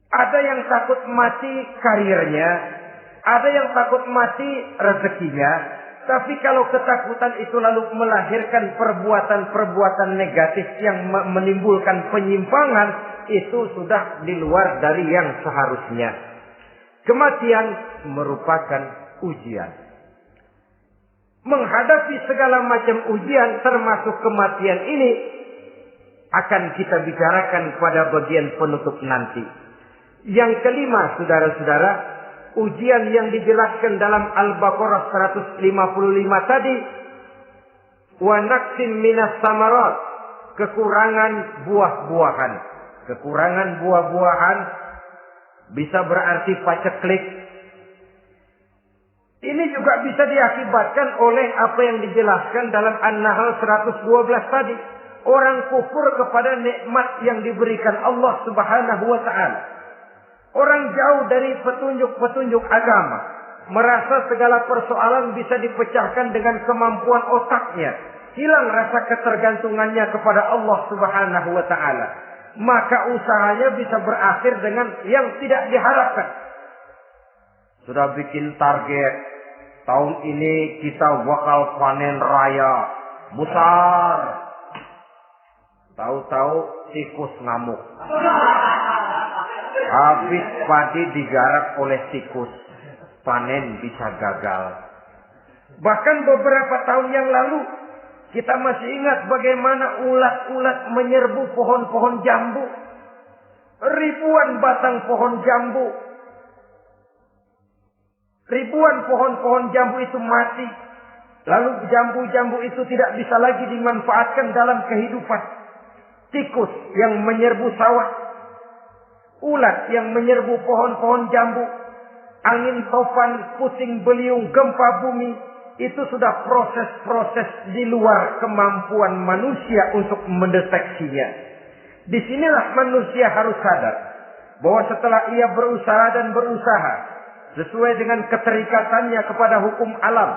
ada yang takut mati karirnya, ada yang takut mati rezekinya. Tapi kalau ketakutan itu lalu melahirkan perbuatan-perbuatan negatif yang menimbulkan penyimpangan, itu sudah di luar dari yang seharusnya. Kematian merupakan ujian. Menghadapi segala macam ujian termasuk kematian ini akan kita bicarakan pada bagian penutup nanti. Yang kelima, saudara-saudara, ujian yang dijelaskan dalam Al-Baqarah 155 tadi, wa naqsim minas samarat, kekurangan buah-buahan. Kekurangan buah-buahan bisa berarti paceklik. Ini juga bisa diakibatkan oleh apa yang dijelaskan dalam An-Nahl 112 tadi. Orang kufur kepada nikmat yang diberikan Allah Subhanahu wa taala. Orang jauh dari petunjuk-petunjuk agama. Merasa segala persoalan bisa dipecahkan dengan kemampuan otaknya. Hilang rasa ketergantungannya kepada Allah Subhanahu wa taala. Maka usahanya bisa berakhir dengan yang tidak diharapkan. Sudah bikin target, tahun ini kita bakal panen raya besar. Tahu-tahu tikus ngamuk. Habis padi digarap oleh tikus, panen bisa gagal. Bahkan beberapa tahun yang lalu, kita masih ingat bagaimana ulat-ulat menyerbu pohon-pohon jambu. Ribuan batang pohon jambu. Ribuan pohon-pohon jambu itu mati. Lalu jambu-jambu itu tidak bisa lagi dimanfaatkan dalam kehidupan. Tikus yang menyerbu sawah. Ulat yang menyerbu pohon-pohon jambu. Angin topan, puting beliung, gempa bumi. Itu sudah proses-proses di luar kemampuan manusia untuk mendeteksinya. Disinilah manusia harus sadar bahwa setelah ia berusaha dan berusaha sesuai dengan keterikatannya kepada hukum alam,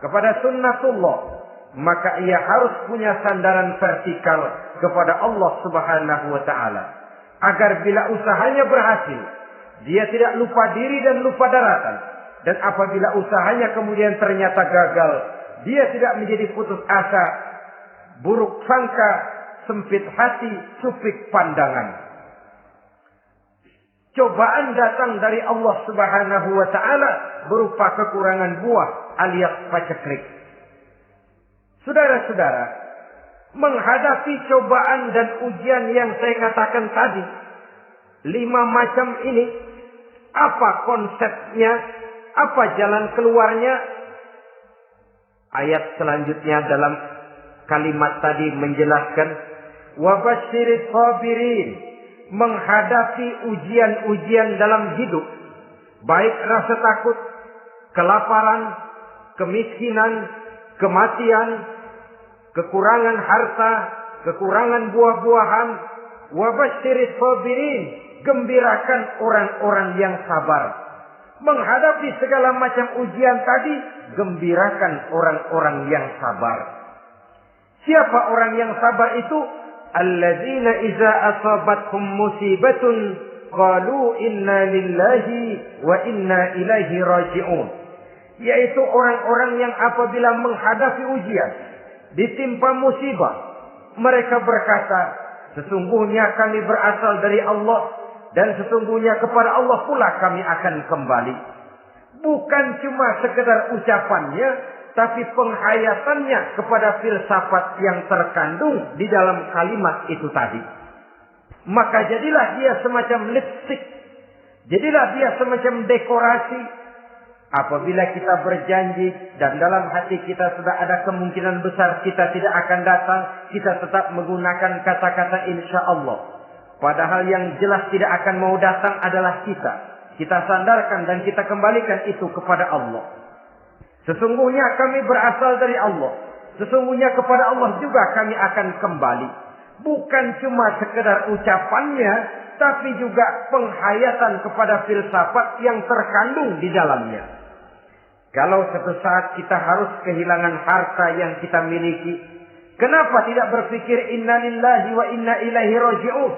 kepada sunnatullah, maka ia harus punya sandaran vertikal kepada Allah Subhanahu wa taala. Agar bila usahanya berhasil, dia tidak lupa diri dan lupa daratan. Dan apabila usahanya kemudian ternyata gagal, dia tidak menjadi putus asa, buruk sangka, sempit hati, sempit pandangan. Cobaan datang dari Allah Subhanahu wa taala berupa kekurangan buah alias paceklik. Saudara-saudara, menghadapi cobaan dan ujian yang saya katakan tadi, 5 macam ini, apa konsepnya, apa jalan keluarnya? Ayat selanjutnya dalam kalimat tadi menjelaskan, wabasyiris sabirin, menghadapi ujian-ujian dalam hidup, baik rasa takut, kelaparan, kemiskinan, kematian, kekurangan harta, kekurangan buah-buahan. Wabasyiris sabirin, gembirakan orang-orang yang sabar. Menghadapi segala macam ujian tadi, gembirakan orang-orang yang sabar. Siapa orang yang sabar itu? Alladzina iza asabathum musibatun qalu inna lillahi wa inna ilaihi raji'un. Yaitu orang-orang yang apabila menghadapi ujian, ditimpa musibah, mereka berkata, sesungguhnya kami berasal dari Allah dan sesungguhnya kepada Allah pula kami akan kembali. Bukan cuma sekedar ucapannya, tapi penghayatannya kepada filsafat yang terkandung di dalam kalimat itu tadi. Maka jadilah dia semacam lipstick, jadilah dia semacam dekorasi. Apabila kita berjanji dan dalam hati kita sudah ada kemungkinan besar kita tidak akan datang, kita tetap menggunakan kata-kata insya Allah. Padahal yang jelas tidak akan mau datang adalah kita. Kita sandarkan dan kita kembalikan itu kepada Allah. Sesungguhnya kami berasal dari Allah. Sesungguhnya kepada Allah juga kami akan kembali. Bukan cuma sekedar ucapannya, tapi juga penghayatan kepada filsafat yang terkandung di dalamnya. Kalau suatu saat kita harus kehilangan harta yang kita miliki, kenapa tidak berpikir inna lillahi wa inna ilaihi raji'un?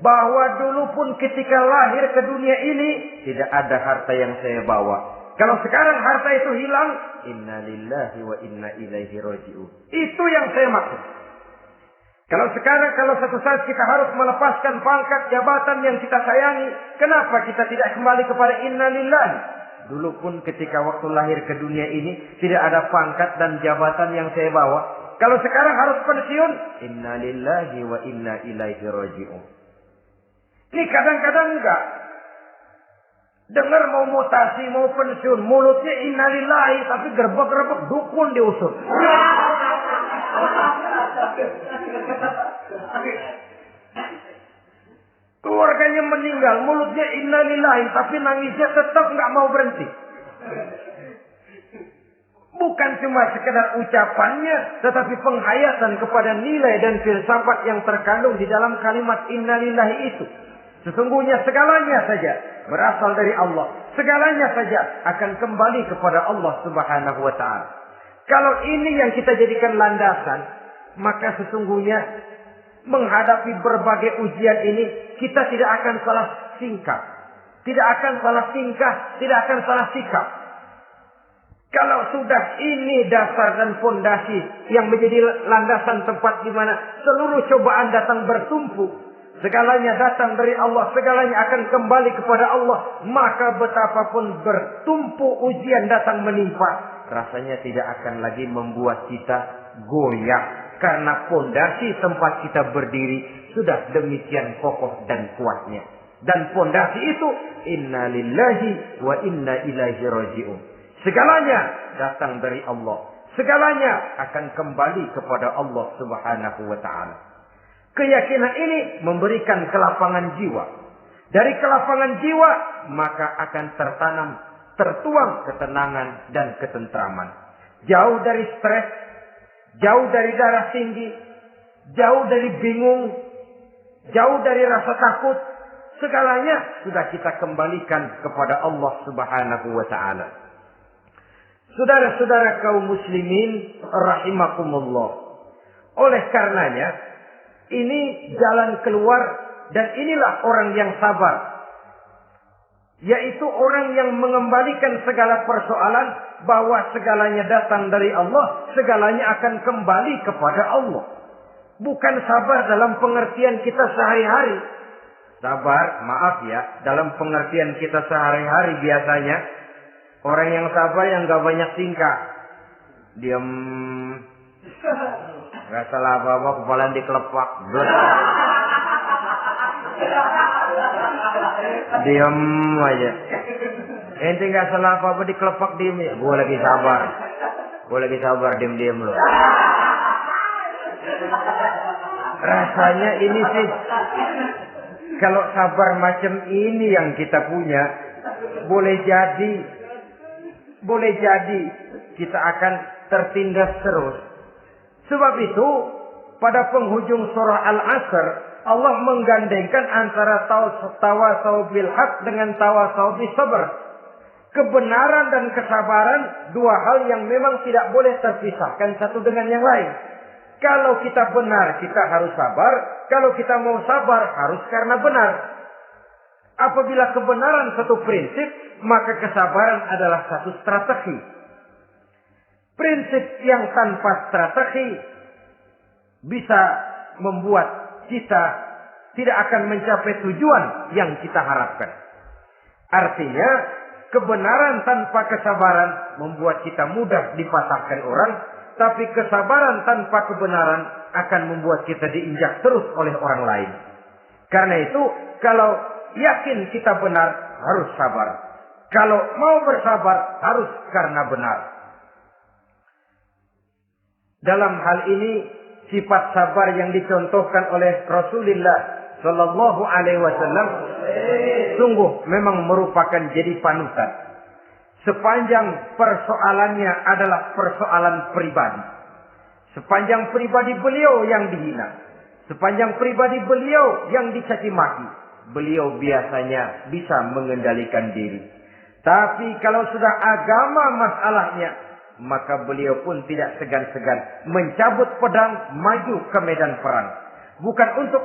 Bahwa dulu pun ketika lahir ke dunia ini tidak ada harta yang saya bawa. Kalau sekarang harta itu hilang, inna lillahi wa inna ilaihi raji'un. Itu yang saya maksud. Kalau sekarang, kalau suatu saat kita harus melepaskan pangkat jabatan yang kita sayangi, kenapa kita tidak kembali kepada inna lillahi? Dulu pun ketika waktu lahir ke dunia ini tidak ada pangkat dan jabatan yang saya bawa. Kalau sekarang harus pensiun, inna lillahi wa inna ilaihi raji'un. Ini kadang-kadang enggak. Dengar mau mutasi, mau pensiun, mulutnya innalillahi, tapi gerbek-gerbek dukun diusut. Keluarganya meninggal, mulutnya innalillahi, tapi nangisnya tetap enggak mau berhenti. Bukan cuma sekedar ucapannya, tetapi penghayatan kepada nilai dan filsafat yang terkandung di dalam kalimat innalillahi itu. Sesungguhnya segalanya saja berasal dari Allah. Segalanya saja akan kembali kepada Allah Subhanahu wa ta'ala. Kalau ini yang kita jadikan landasan, maka sesungguhnya menghadapi berbagai ujian ini, kita tidak akan salah tingkah. Tidak akan salah tingkah, tidak akan salah sikap. Kalau sudah ini dasar dan fondasi yang menjadi landasan tempat di mana seluruh cobaan datang bertumpu, segalanya datang dari Allah, segalanya akan kembali kepada Allah, maka betapapun bertumpu ujian datang menimpa, rasanya tidak akan lagi membuat kita goyah, karena fondasi tempat kita berdiri sudah demikian kokoh dan kuatnya. Dan fondasi itu inna lillahi wa inna ilaihi raji'un. Segalanya datang dari Allah, segalanya akan kembali kepada Allah Subhanahu wa ta'ala. Keyakinan ini memberikan kelapangan jiwa. Dari kelapangan jiwa, maka akan tertuang ketenangan dan ketentraman. Jauh dari stres, jauh dari darah tinggi, jauh dari bingung, jauh dari rasa takut. Segalanya sudah kita kembalikan kepada Allah Subhanahu wa ta'ala. Saudara-saudara kaum muslimin rahimakumullah. Oleh karenanya, ini jalan keluar dan inilah orang yang sabar. Yaitu orang yang mengembalikan segala persoalan bahwa segalanya datang dari Allah, segalanya akan kembali kepada Allah. Bukan sabar dalam pengertian kita sehari-hari. Sabar, maaf ya, dalam pengertian kita sehari-hari biasanya orang yang sabar yang gak banyak tingkah. Diam. Gak salah apa-apa, kepala dikelepak. Diam aja. Ente nggak salah apa-apa dikelepak diem ya. Gue lagi sabar. Diem loh. Rasanya ini sih, kalau sabar macam ini yang kita punya, boleh jadi kita akan tertindas terus. Sebab itu pada penghujung surah Al-Asr Allah menggandengkan antara tawasau bil haq dengan tawasau bis sabr. Kebenaran dan kesabaran dua hal yang memang tidak boleh terpisahkan satu dengan yang lain. Kalau kita benar, kita harus sabar. Kalau kita mau sabar, harus karena benar. Apabila kebenaran satu prinsip, maka kesabaran adalah satu strategi. Prinsip yang tanpa strategi bisa membuat kita tidak akan mencapai tujuan yang kita harapkan. Artinya, kebenaran tanpa kesabaran membuat kita mudah dipatahkan orang, tapi kesabaran tanpa kebenaran akan membuat kita diinjak terus oleh orang lain. Karena itu, kalau yakin kita benar, harus sabar. Kalau mau bersabar, harus karena benar. Dalam hal ini, sifat sabar yang dicontohkan oleh Rasulullah Sallallahu Alaihi Wasallam sungguh memang merupakan jadi panutan. Sepanjang persoalannya adalah persoalan pribadi. Sepanjang pribadi beliau yang dihina. Sepanjang pribadi beliau yang dicaci maki. Beliau biasanya bisa mengendalikan diri. Tapi kalau sudah agama masalahnya, maka beliau pun tidak segan-segan mencabut pedang maju ke medan perang. Bukan untuk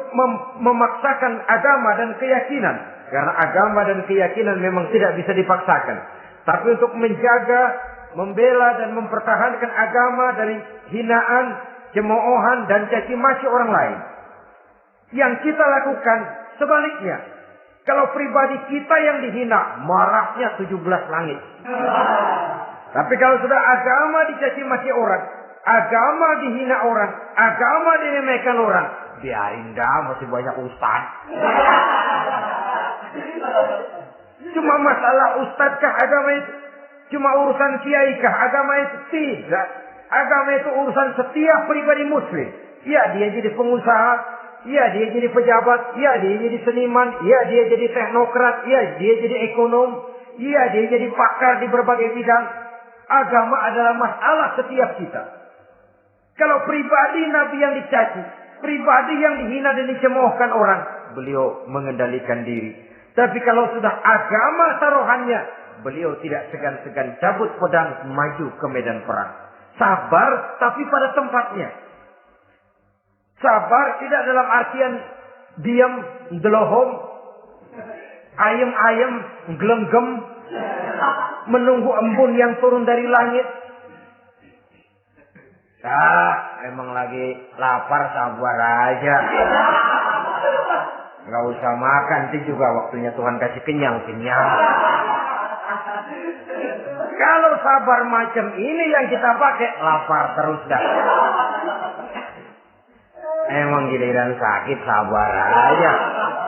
memaksakan agama dan keyakinan. Karena agama dan keyakinan memang tidak bisa dipaksakan. Tapi untuk menjaga, membela dan mempertahankan agama dari hinaan, cemoohan dan caci maki orang lain. Yang kita lakukan sebaliknya. Kalau pribadi kita yang dihina, marahnya 17 langit. Tapi kalau sudah agama dicaci maki orang, agama dihina orang, agama diremehkan orang, biarin dah, masih banyak ustaz. Cuma masalah ustadzkah agama itu? Cuma urusan kiaikah agama itu? Tidak. Agama itu urusan setiap pribadi muslim. Ya, dia jadi pengusaha. Ya, dia jadi pejabat. Ya, dia jadi seniman. Ya, dia jadi teknokrat. Ya, dia jadi ekonom. Ya, dia jadi pakar di berbagai bidang. Agama adalah masalah setiap kita. Kalau pribadi Nabi yang dicaci, pribadi yang dihina dan dicemoohkan orang, beliau mengendalikan diri. Tapi kalau sudah agama taruhannya, beliau tidak segan-segan cabut pedang maju ke medan perang. Sabar tapi pada tempatnya. Sabar tidak dalam artian diam, delohom, ayem-ayem, gelenggem, menunggu embun yang turun dari langit. Emang lagi lapar, sabar aja. Gak usah makan, nanti juga waktunya Tuhan kasih kenyang-kenyang. Kalau sabar macam ini yang kita pakai, lapar terus dah. Emang giliran sakit, sabar aja.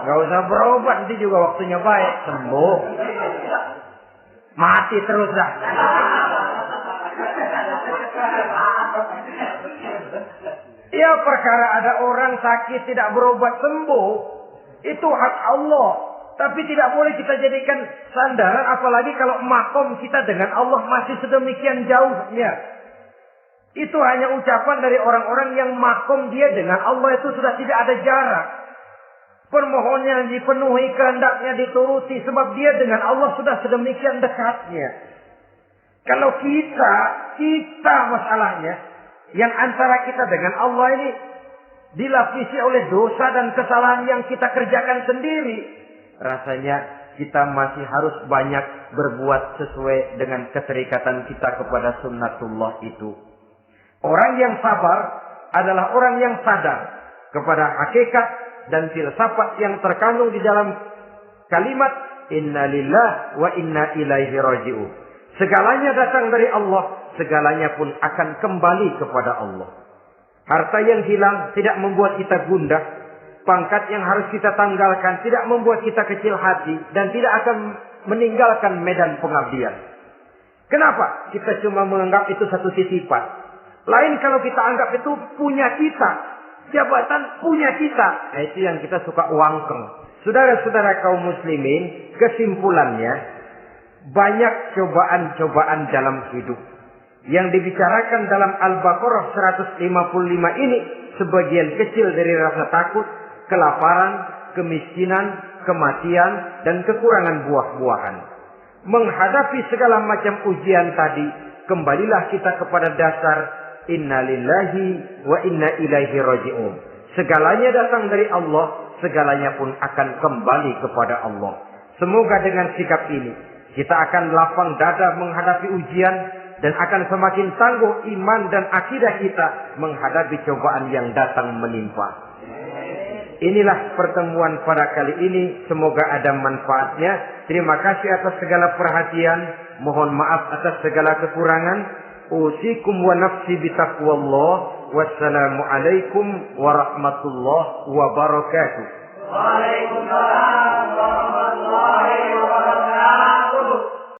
Gak usah berobat, nanti juga waktunya baik, sembuh. Mati terus dah. Ya, perkara ada orang sakit tidak berobat sembuh, itu hak Allah. Tapi tidak boleh kita jadikan sandaran, apalagi kalau makom kita dengan Allah masih sedemikian jauhnya. Itu hanya ucapan dari orang-orang yang makom dia dengan Allah itu sudah tidak ada jarak. Permohonannya dipenuhi, kehendaknya dituruti, sebab dia dengan Allah sudah sedemikian dekatnya. Kalau kita masalahnya, yang antara kita dengan Allah ini dilapisi oleh dosa dan kesalahan yang kita kerjakan sendiri, rasanya kita masih harus banyak berbuat sesuai dengan keterikatan kita kepada sunnatullah itu. Orang yang sabar adalah orang yang sadar kepada hakikat dan filsafat yang terkandung di dalam kalimat inna lillah wa inna ilaihi raji'un. Segalanya datang dari Allah, segalanya pun akan kembali kepada Allah. Harta yang hilang tidak membuat kita gundah. pangkat yang harus kita tanggalkan tidak membuat kita kecil hati dan tidak akan meninggalkan medan pengabdian. Kenapa? Kita cuma menganggap itu satu titipan. Lain kalau kita anggap itu punya kita, jabatan punya kita. Nah, itu yang kita suka uangkeng. Saudara-saudara kaum muslimin, kesimpulannya banyak cobaan-cobaan dalam hidup. Yang dibicarakan dalam Al-Baqarah 155 ini sebagian kecil dari rasa takut, kelaparan, kemiskinan, kematian, dan kekurangan buah-buahan. Menghadapi segala macam ujian tadi, kembalilah kita kepada dasar inna lillahi wa inna ilaihi raji'un. Segalanya datang dari Allah, segalanya pun akan kembali kepada Allah. Semoga dengan sikap ini kita akan lapang dada menghadapi ujian dan akan semakin tangguh iman dan akidah kita menghadapi cobaan yang datang menimpa. Inilah pertemuan pada kali ini. Semoga ada manfaatnya. Terima kasih atas segala perhatian. Mohon maaf atas segala kekurangan. Usikum wa nafsi bitaqwallah. Wassalamualaikum warahmatullahi wabarakatuh. Waalaikumsalam.